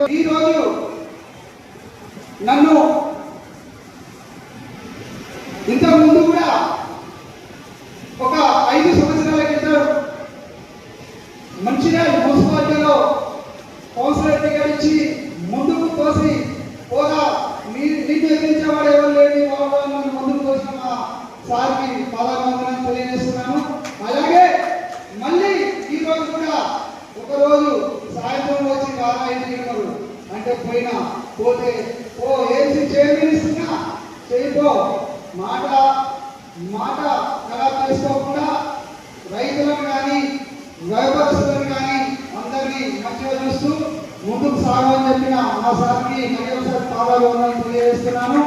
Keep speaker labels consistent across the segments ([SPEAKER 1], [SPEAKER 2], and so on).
[SPEAKER 1] ఈరోజు నన్ను ఇంతకు ముందు కూడా ఒక 5 సంవత్సరాల క్రితం మంచిర్యాల మున్సిపాలిటీలో కౌన్సిలర్ టికెట్ ఇచ్చి ముందుకు తోసి పోగా నీకు ఎదిరించేవాడు ఎవరు లేని వాళ్ళు నన్ను ముందుకు తోసిన మా సార్కి పాదాభివందనం తెలియజేస్తున్నాను. అలాగే మళ్ళీ ఈరోజు కూడా ఒకరోజు సాయంత్రం వచ్చి 5 గంటలు అంటే పోతే ఏసీ చైర్మన్ ఇస్తున్నా చేయిపో మాట ఖరాబ్ చేసుకోకుండా రైతులను కానీ వ్యాపారస్తులను కానీ అందరినీ మంచిగా చూస్తూ ముందుకు సాగమని చెప్పిన మా సార్కి మరోసారి పాదాభివందనం తెలియజేస్తున్నాను.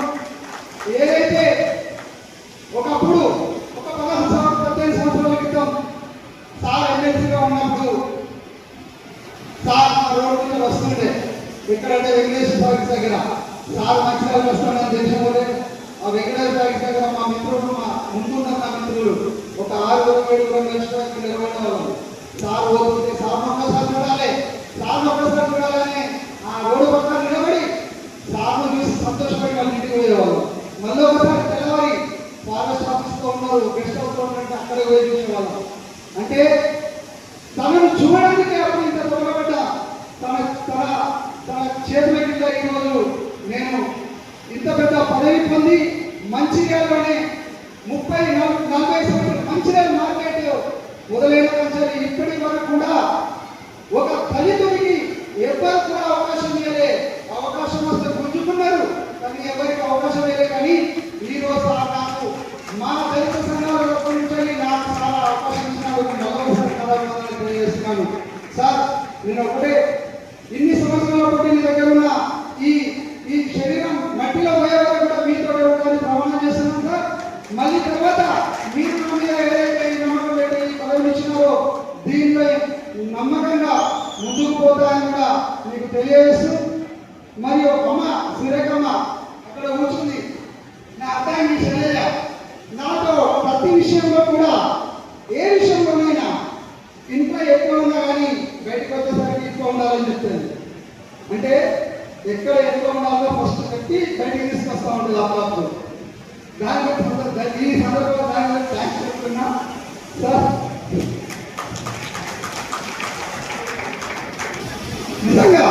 [SPEAKER 1] ఏదైతే ఒకప్పుడు ఒక 15 సంవత్సరాల క్రితం సార్ ఎమ్మెల్సీగా ఉన్నప్పుడు సార్ మా రోడ్డు మీద వస్తుండే ఎక్కడంటే వెంకటేశ్వర పార్క్ దగ్గర సార్ మంచిగా వస్తాడని తెలిసిపోతే ఆ వెంకటేశ్వర పార్క్ దగ్గర మా మిత్రులు ముందున్న మా మిత్రులు ఒక 6-7 నిమిషాలకి నిలబడిన వాళ్ళు సార్ పోతుంటే సార్ ఒక్కసారి చూడాలి చూడాలని ఆ రోడ్డు పక్కన నిలబడి సార్ను చూసి సంతోషపడి వాళ్ళ ఇంటికి పోయేవాళ్ళు. మళ్ళీ ఒకసారి తెల్లవారి ఫారెస్ట్ ఆఫీస్లో ఉన్నారు గెస్ట్ హౌస్ లో ఉన్నట్టు అక్కడికి పోయి చూసేవాళ్ళం. అంటే తనను చూడడానికి అప్పుడు ఇంత తొలగబడ్డ తన చేతుల కింద ఈరోజు నేను ఇంత పెద్ద పదవి పొంది మంచిర్యాలలోనే 30-40 సంవత్సరాలు మంచిర్యాల మార్కెట్ మొదలైన కంచాలి ఇప్పటి వరకు కూడా ఒక దళితుడికి ఎవరు కూడా అవకాశం ఇవ్వలే. అవకాశం వస్తే గుంజుకున్నారు కానీ ఎవరికి అవకాశం ఇవ్వలే. కానీ ఈరోజు నాకు మా దళిత సంఘాల నుంచి నాకు చాలా అవకాశం ఇచ్చినందుకు మరోసారి ధన్యవాదాలు తెలియజేస్తున్నాను. సార్ నేను ఒకటే ఇన్ని సంవత్సరాల బట్టి మీ దగ్గర ఉన్న ఈ శరీరం మట్టిలో పోయే వరకు కూడా మీతో ఉండాలని ప్రమాణం చేస్తున్నాను సార్. మళ్ళీ తర్వాత మీరు నా మీద ఏదైతే నమ్మకం పెట్టి ఈ పదవిని ఇచ్చినారో దీనిలో నమ్మకంగా ముందుకు పోతాయని కూడా మీకు తెలియజేస్తూ మరియు అమ్మ సిరకమ్మ అక్కడ కూర్చుంది నా అర్థాన్ని శైలజ నాతో ప్రతి విషయంలో కూడా ఏ విషయంలోనైనా ఇంట్లో ఎక్కువ ఉన్నా కానీ బయటకు వచ్చేసరికి ఎక్కువ ఉండాలని చెప్తాను. అంటే ఎక్కడ ఎక్కువ ఉండాలో ఫస్ట్ పెట్టి బయటికి తీసుకొస్తా ఉంటుంది అప్పుడప్పుడు. ఈ సందర్భంలో దాని థ్యాంక్స్ చెప్తున్నా సార్. నిజంగా